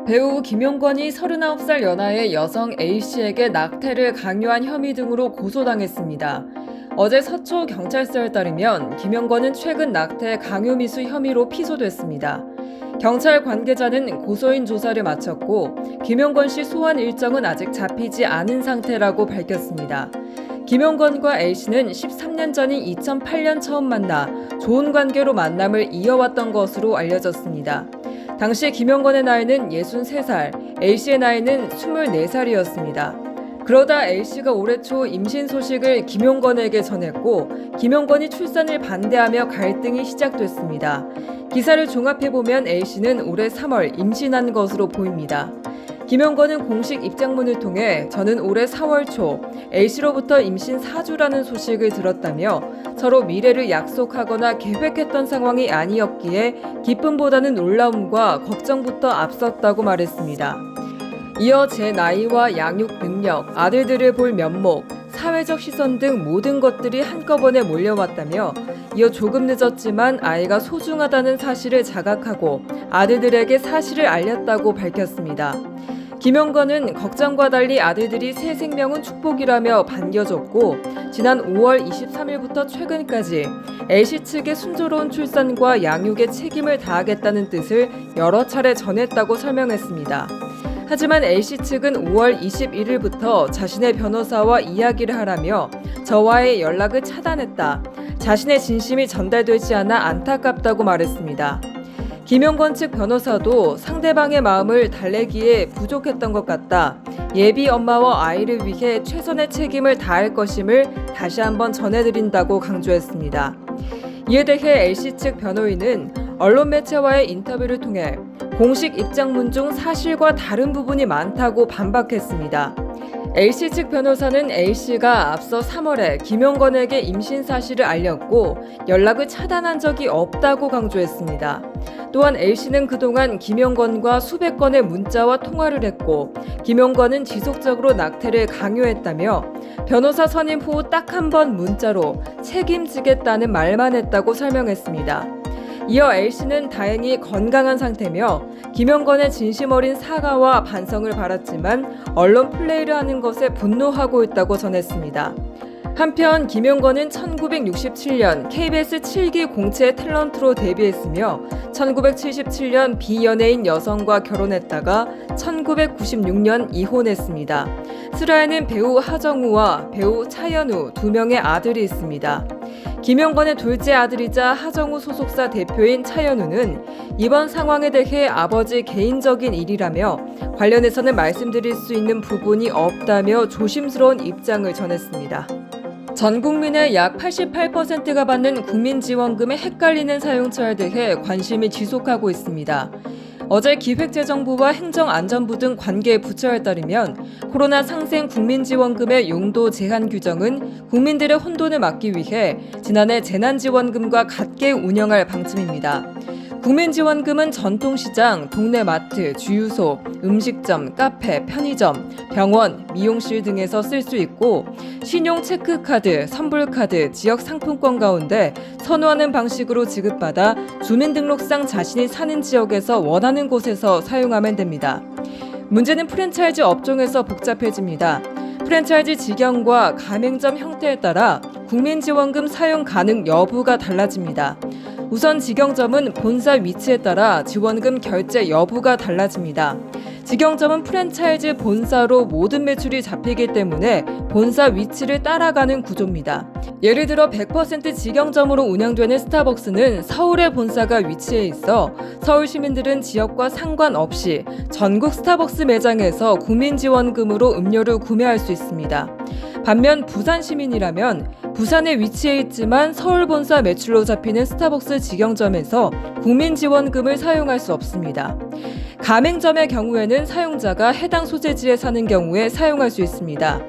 배우 김용건이 39살 연하의 여성 A씨에게 낙태를 강요한 혐의 등으로 고소당했습니다. 어제 서초 경찰서에 따르면 김용건은 최근 낙태 강요 미수 혐의로 피소됐습니다. 경찰 관계자는 고소인 조사를 마쳤고 김용건 씨 소환 일정은 아직 잡히지 않은 상태라고 밝혔습니다. 김용건과 A씨는 13년 전인 2008년 처음 만나 좋은 관계로 만남을 이어왔던 것으로 알려졌습니다. 당시 김용건의 나이는 63살, A씨의 나이는 24살이었습니다. 그러다 A씨가 올해 초 임신 소식을 김용건에게 전했고 김용건이 출산을 반대하며 갈등이 시작됐습니다. 기사를 종합해보면 A씨는 올해 3월 임신한 것으로 보입니다. 김용건은 공식 입장문을 통해 저는 올해 4월 초 A씨로부터 임신 4주라는 소식을 들었다며 서로 미래를 약속하거나 계획했던 상황이 아니었기에 기쁨보다는 놀라움과 걱정부터 앞섰다고 말했습니다. 이어 제 나이와 양육 능력, 아들들을 볼 면목, 사회적 시선 등 모든 것들이 한꺼번에 몰려왔다며 이어 조금 늦었지만 아이가 소중하다는 사실을 자각하고 아들들에게 사실을 알렸다고 밝혔습니다. 김용건은 걱정과 달리 아들들이 새 생명은 축복이라며 반겨줬고 지난 5월 23일부터 최근까지 A씨 측의 순조로운 출산과 양육에 책임을 다하겠다는 뜻을 여러 차례 전했다고 설명했습니다. 하지만 A씨 측은 5월 21일부터 자신의 변호사와 이야기를 하라며 저와의 연락을 차단했다. 자신의 진심이 전달되지 않아 안타깝다고 말했습니다. 김용건 측 변호사도 상대방의 마음을 달래기에 부족했던 것 같다. 예비 엄마와 아이를 위해 최선의 책임을 다할 것임을 다시 한번 전해드린다고 강조했습니다. 이에 대해 A씨 측 변호인은 언론 매체와의 인터뷰를 통해 공식 입장문 중 사실과 다른 부분이 많다고 반박했습니다. A씨 측 변호사는 A씨가 앞서 3월에 김용건에게 임신 사실을 알렸고 연락을 차단한 적이 없다고 강조했습니다. 또한 A씨는 그동안 김용건과 수백 건의 문자와 통화를 했고 김용건은 지속적으로 낙태를 강요했다며 변호사 선임 후 딱 한 번 문자로 책임지겠다는 말만 했다고 설명했습니다. 이어 A씨는 다행히 건강한 상태며 김용건의 진심 어린 사과와 반성을 바랐지만 언론 플레이를 하는 것에 분노하고 있다고 전했습니다. 한편 김용건은 1967년 KBS 7기 공채 탤런트로 데뷔했으며 1977년 비연예인 여성과 결혼했다가 1996년 이혼했습니다. 슬하에는 배우 하정우와 배우 차연우 두 명의 아들이 있습니다. 김용건의 둘째 아들이자 하정우 소속사 대표인 차연우는 이번 상황에 대해 아버지 개인적인 일이라며 관련해서는 말씀드릴 수 있는 부분이 없다며 조심스러운 입장을 전했습니다. 전 국민의 약 88%가 받는 국민지원금의 헷갈리는 사용처에 대해 관심이 지속하고 있습니다. 어제 기획재정부와 행정안전부 등 관계 부처에 따르면 코로나 상생 국민지원금의 용도 제한 규정은 국민들의 혼돈을 막기 위해 지난해 재난지원금과 같게 운영할 방침입니다. 국민지원금은 전통시장, 동네 마트, 주유소, 음식점, 카페, 편의점, 병원, 미용실 등에서 쓸 수 있고 신용 체크카드, 선불카드, 지역 상품권 가운데 선호하는 방식으로 지급받아 주민등록상 자신이 사는 지역에서 원하는 곳에서 사용하면 됩니다. 문제는 프랜차이즈 업종에서 복잡해집니다. 프랜차이즈 직영과 가맹점 형태에 따라 국민지원금 사용 가능 여부가 달라집니다. 우선 직영점은 본사 위치에 따라 지원금 결제 여부가 달라집니다. 직영점은 프랜차이즈 본사로 모든 매출이 잡히기 때문에 본사 위치를 따라가는 구조입니다. 예를 들어 100% 직영점으로 운영되는 스타벅스는 서울에 본사가 위치해 있어 서울 시민들은 지역과 상관없이 전국 스타벅스 매장에서 국민지원금으로 음료를 구매할 수 있습니다. 반면 부산 시민이라면 부산에 위치해 있지만 서울 본사 매출로 잡히는 스타벅스 직영점에서 국민지원금을 사용할 수 없습니다. 가맹점의 경우에는 사용자가 해당 소재지에 사는 경우에 사용할 수 있습니다.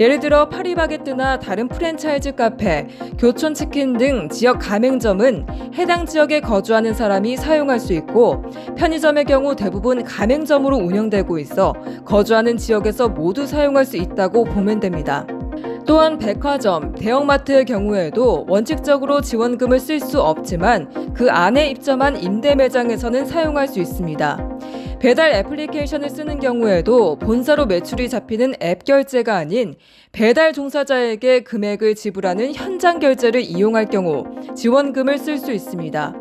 예를 들어 파리바게뜨나 다른 프랜차이즈 카페, 교촌치킨 등 지역 가맹점은 해당 지역에 거주하는 사람이 사용할 수 있고 편의점의 경우 대부분 가맹점으로 운영되고 있어 거주하는 지역에서 모두 사용할 수 있다고 보면 됩니다. 또한 백화점, 대형마트의 경우에도 원칙적으로 지원금을 쓸 수 없지만 그 안에 입점한 임대 매장에서는 사용할 수 있습니다. 배달 애플리케이션을 쓰는 경우에도 본사로 매출이 잡히는 앱 결제가 아닌 배달 종사자에게 금액을 지불하는 현장 결제를 이용할 경우 지원금을 쓸 수 있습니다.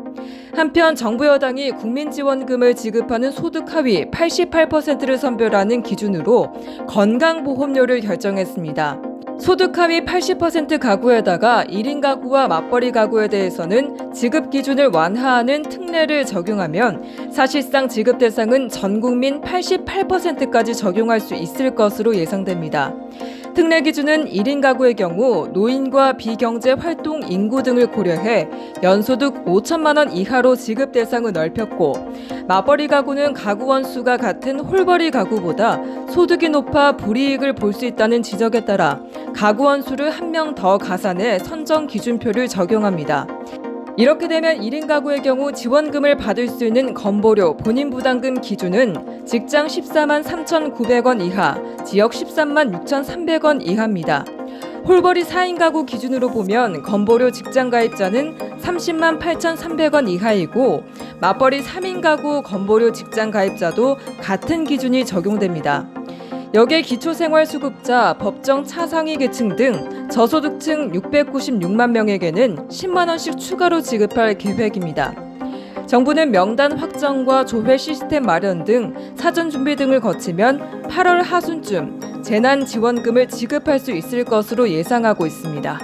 한편 정부 여당이 국민지원금을 지급하는 소득 하위 88%를 선별하는 기준으로 건강보험료를 결정했습니다. 소득 하위 80% 가구에다가 1인 가구와 맞벌이 가구에 대해서는 지급 기준을 완화하는 특례를 적용하면 사실상 지급 대상은 전 국민 88%까지 적용할 수 있을 것으로 예상됩니다. 특례 기준은 1인 가구의 경우 노인과 비경제 활동 인구 등을 고려해 연소득 5천만 원 이하로 지급 대상을 넓혔고, 맞벌이 가구는 가구 원수가 같은 홀벌이 가구보다 소득이 높아 불이익을 볼 수 있다는 지적에 따라 가구 원수를 한 명 더 가산해 선정 기준표를 적용합니다. 이렇게 되면 1인 가구의 경우 지원금을 받을 수 있는 건보료 본인 부담금 기준은 직장 14만 3,900원 이하, 지역 13만 6,300원 이하입니다. 홀벌이 4인 가구 기준으로 보면 건보료 직장 가입자는 30만 8,300원 이하이고, 맞벌이 3인 가구 건보료 직장 가입자도 같은 기준이 적용됩니다. 여기에 기초생활수급자, 법정 차상위 계층 등 저소득층 696만 명에게는 10만 원씩 추가로 지급할 계획입니다. 정부는 명단 확정과 조회 시스템 마련 등 사전 준비 등을 거치면 8월 하순쯤 재난지원금을 지급할 수 있을 것으로 예상하고 있습니다.